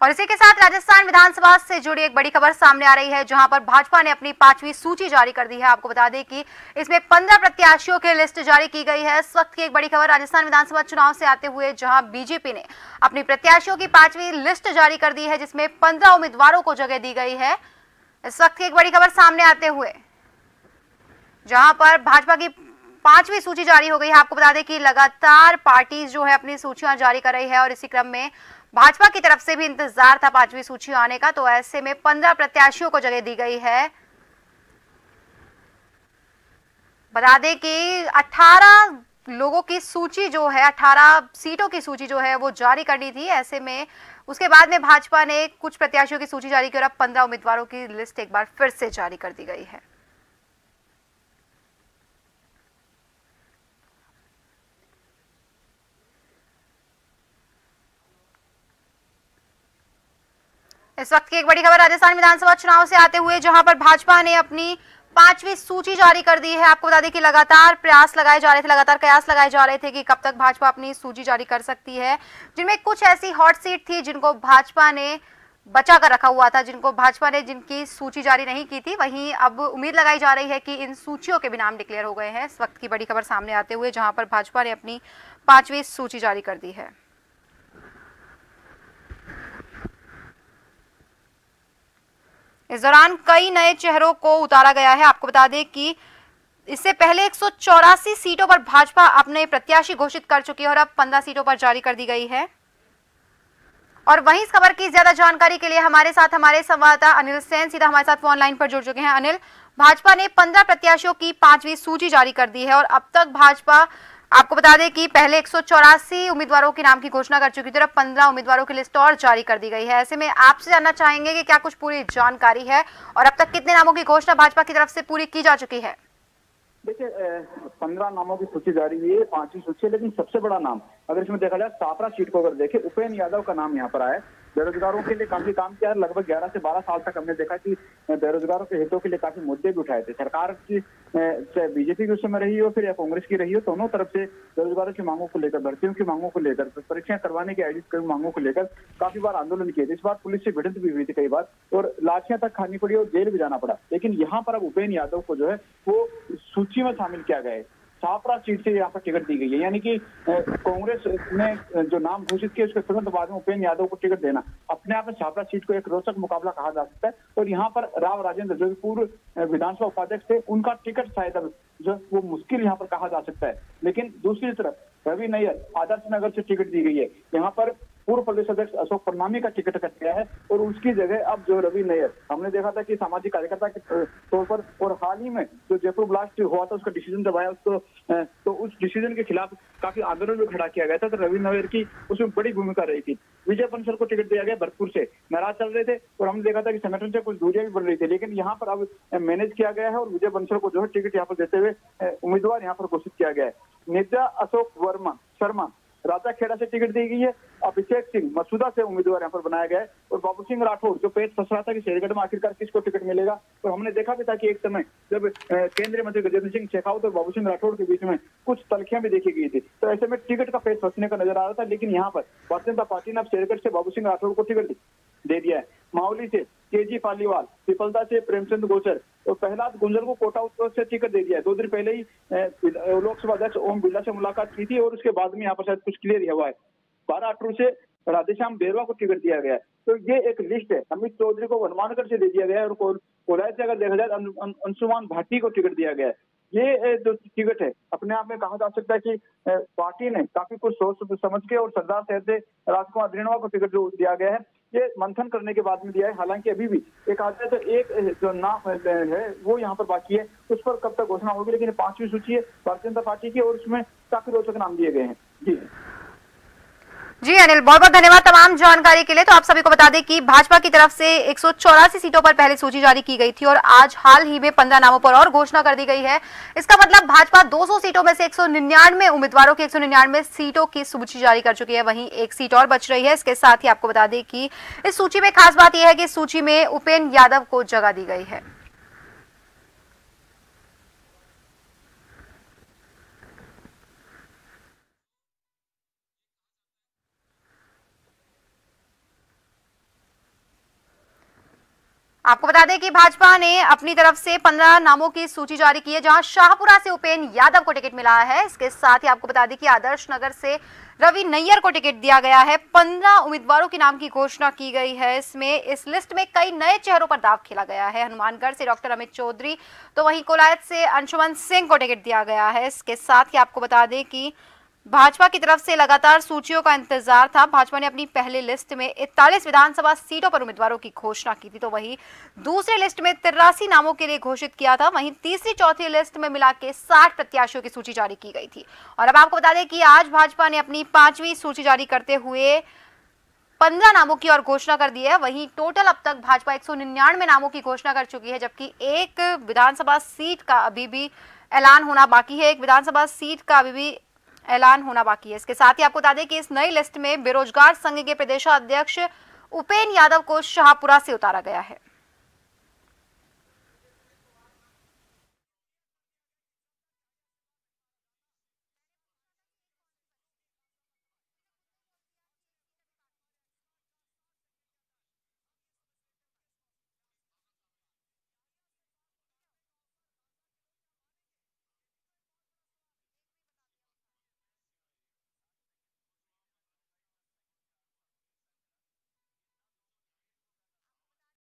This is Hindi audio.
और इसी के साथ राजस्थान विधानसभा से जुड़ी एक बड़ी खबर सामने आ रही है, जहां पर भाजपा ने अपनी 5वीं सूची जारी कर दी है। आपको बता दें कि इसमें 15 प्रत्याशियों की लिस्ट जारी की गई है। इस वक्त की एक बड़ी खबर राजस्थान विधानसभा चुनाव से आते हुए, जहां बीजेपी ने अपनी प्रत्याशियों की 5वीं लिस्ट जारी कर दी है, जिसमें 15 उम्मीदवारों को जगह दी गई है। इस वक्त की एक बड़ी खबर सामने आते हुए, जहां पर भाजपा की 5वीं सूची जारी हो गई है। आपको बता दें कि लगातार पार्टी जो है अपनी सूचियां जारी कर रही है, और इसी क्रम में भाजपा की तरफ से भी इंतजार था 5वीं सूची आने का। तो ऐसे में 15 प्रत्याशियों को जगह दी गई है। बता दें कि 18 लोगों की सूची जो है, 18 सीटों की सूची जो है वो जारी करनी थी। ऐसे में उसके बाद में भाजपा ने कुछ प्रत्याशियों की सूची जारी की और अब 15 उम्मीदवारों की लिस्ट एक बार फिर से जारी कर दी गई है। इस वक्त की एक बड़ी खबर राजस्थान विधानसभा चुनाव से आते हुए, जहां पर भाजपा ने अपनी 5वीं सूची जारी कर दी है। आपको बता दें कि लगातार प्रयास लगाए जा रहे थे, लगातार कयास लगाए जा रहे थे कि कब तक भाजपा अपनी सूची जारी कर सकती है, जिनमें कुछ ऐसी हॉट सीट थी जिनको भाजपा ने बचा कर रखा हुआ था, जिनकी सूची जारी नहीं की थी। वहीं अब उम्मीद लगाई जा रही है कि इन सूचियों के भी नाम डिक्लेयर हो गए हैं। इस वक्त की बड़ी खबर सामने आते हुए, जहां पर भाजपा ने अपनी 5वीं सूची जारी कर दी है। इस दौरान कई नए चेहरों को उतारा गया है। आपको बता दें कि इससे पहले 184 सीटों पर भाजपा अपने प्रत्याशी घोषित कर चुकी है और अब 15 सीटों पर जारी कर दी गई है। और वहीं इस खबर की ज्यादा जानकारी के लिए हमारे संवाददाता अनिल सेन सीधा हमारे साथ ऑनलाइन पर जुड़ चुके हैं। अनिल, भाजपा ने 15 प्रत्याशियों की 5वीं सूची जारी कर दी है और अब तक भाजपा, आपको बता दें कि पहले 184 उम्मीदवारों के नाम की घोषणा कर चुकी थी और अब 15 उम्मीदवारों की लिस्ट और जारी कर दी गई है। ऐसे में आपसे जानना चाहेंगे कि क्या कुछ पूरी जानकारी है और अब तक कितने नामों की घोषणा भाजपा की तरफ से पूरी की जा चुकी है? देखिए, 15 नामों की सूची जारी हुई है, 5वीं सूची है, लेकिन सबसे बड़ा नाम अगर इसमें देखा जाए छापरा सीट को अगर देखें, उपेन्द्र यादव का नाम यहाँ पर आया है। बेरोजगारों के लिए काफी काम किया है। लगभग 11 से 12 साल तक हमने देखा कि बेरोजगारों के हितों के लिए काफी मुद्दे भी उठाए थे। सरकार की चाहे बीजेपी की उस समय रही हो फिर या कांग्रेस की रही हो, दोनों तरफ से बेरोजगारों की मांगों को लेकर, भर्तियों की मांगों को लेकर, परीक्षाएं करवाने की आयोजित मांगों को लेकर काफी बार आंदोलन किए थे। इस बार पुलिस से भिड़ंत भी हुई थी कई बार और लाठियां तक खानी पड़ी और जेल भी जाना पड़ा। लेकिन यहाँ पर अब उपेन्द्र यादव को जो है वो सूची में शामिल किया गया है। छापरा सीट से यहाँ पर टिकट दी गई है, यानी कि कांग्रेस ने जो नाम घोषित किया उसके तुरंत बाद में उपेन्द्र यादव को टिकट देना अपने आप में छापरा सीट को एक रोचक मुकाबला कहा जा सकता है। और यहाँ पर राव राजेंद्र जो पूर्व विधानसभा उपाध्यक्ष थे, उनका टिकट शायद जो वो मुश्किल यहाँ पर कहा जा सकता है। लेकिन दूसरी तरफ रवि नैयर आदर्श नगर से टिकट दी गई है। यहाँ पर पूर्व प्रदेश अध्यक्ष अशोक परनामी का टिकट कट गया है और उसकी जगह अब जो रवि नैयर, हमने देखा था कि सामाजिक कार्यकर्ता के तौर पर, और हाल ही में जो जयपुर ब्लास्ट हुआ था उसका डिसीजन जब आया उसको तो उस डिसीजन के खिलाफ काफी आंदोलन भी खड़ा किया गया था। तो रवि नैयर की उसमें बड़ी भूमिका रही थी। विजय बंसल को टिकट दिया गया, भरतपुर से नाराज चल रहे थे और हमने देखा था कि संगठन से कुछ दूरियां भी बढ़ रही थी, लेकिन यहाँ पर अब मैनेज किया गया है और विजय बंसल को जो है टिकट यहाँ पर देते हुए उम्मीदवार यहाँ पर घोषित किया गया है। नेता अशोक शर्मा राजा खेड़ा से टिकट दी गई है। अभिषेक सिंह मसूदा से उम्मीदवार यहाँ पर बनाया गया है और बाबू सिंह राठौर जो पेश फंस रहा था कि शेरगढ़ में आखिरकार किसको टिकट मिलेगा, और हमने देखा भी था कि एक समय जब केंद्रीय मंत्री गजेंद्र सिंह शेखावत और बाबू सिंह राठौर के बीच में कुछ तलखियां भी देखी गई थी। तो ऐसे में टिकट का पेश फंसने का नजर आ रहा था। लेकिन यहाँ पर भारतीय जनता पार्टी ने अब शेरगढ़ से बाबू सिंह राठौर को टिकट दे दिया है। माहौली से केजी पालीवाल, पिपलदा से प्रेमचंद गोचर और प्रहलाद गुंजर को कोटा उत्तर से टिकट दे दिया है। 2 दिन पहले ही लोकसभा अध्यक्ष ओम बिरला से मुलाकात की थी और उसके बाद में यहाँ पर शायद कुछ क्लियर हुआ है। 12 अक्टूबर से राधेश्याम बेरवा को टिकट दिया गया है। तो ये एक लिस्ट है। अमित चौधरी को हनुमानगढ़ से दे दिया गया है और कोलाय से अगर देखा जाए अंशुमान भाटी को टिकट दिया गया है। ये जो टिकट है अपने आप में कहा जा सकता है कि पार्टी ने काफी कुछ सोच समझ के और सरदार शहर से राजकुमार द्रिणवा को टिकट जो दिया गया है ये मंथन करने के बाद में दिया है। हालांकि अभी भी एक आदमी तो एक जो नाम है वो यहाँ पर बाकी है, उस पर कब तक घोषणा होगी। लेकिन 5वीं सूची है भारतीय जनता पार्टी की और उसमें काफी रोचक नाम दिए गए हैं। जी अनिल, बहुत बहुत धन्यवाद तमाम जानकारी के लिए। तो आप सभी को बता दें कि भाजपा की तरफ से 184 सीटों पर पहले सूची जारी की गई थी और आज हाल ही में 15 नामों पर और घोषणा कर दी गई है। इसका मतलब भाजपा 200 सीटों में से 199 उम्मीदवारों की 199 सीटों की सूची जारी कर चुकी है। वहीं एक सीट और बच रही है। इसके साथ ही आपको बता दें कि इस सूची में खास बात यह है कि इस सूची में उपेन्द्र यादव को जगह दी गई है। आपको बता दें कि भाजपा ने अपनी तरफ से 15 नामों की सूची जारी की है, जहां शाहपुरा से उपेंद्र यादव को टिकट मिला है। इसके साथ ही आपको बता दें कि आदर्श नगर से रवि नैयर को टिकट दिया गया है। 15 उम्मीदवारों के नाम की घोषणा की गई है। इस लिस्ट में कई नए चेहरों पर दांव खेला गया है। हनुमानगढ़ से डॉक्टर अमित चौधरी, तो वहीं कोलायत से अंशुमन सिंह को टिकट दिया गया है। इसके साथ ही आपको बता दें कि भाजपा की तरफ से लगातार सूचियों का इंतजार था। भाजपा ने अपनी पहली लिस्ट में 41 विधानसभा सीटों पर उम्मीदवारों की घोषणा की थी, तो वहीं दूसरी लिस्ट में 83 नामों के लिए घोषित किया था। वहीं तीसरी चौथी लिस्ट में मिला के 60 प्रत्याशियों की सूची जारी की गई थी। और अब आपको बता दें कि आज भाजपा ने अपनी 5वीं सूची जारी करते हुए 15 नामों की और घोषणा कर दी है। वहीं टोटल अब तक भाजपा 199 नामों की घोषणा कर चुकी है, जबकि एक विधानसभा सीट का अभी भी ऐलान होना बाकी है। इसके साथ ही आपको बता दें कि इस नई लिस्ट में बेरोजगार संघ के प्रदेशाध्यक्ष उपेंद्र यादव को शाहपुरा से उतारा गया है।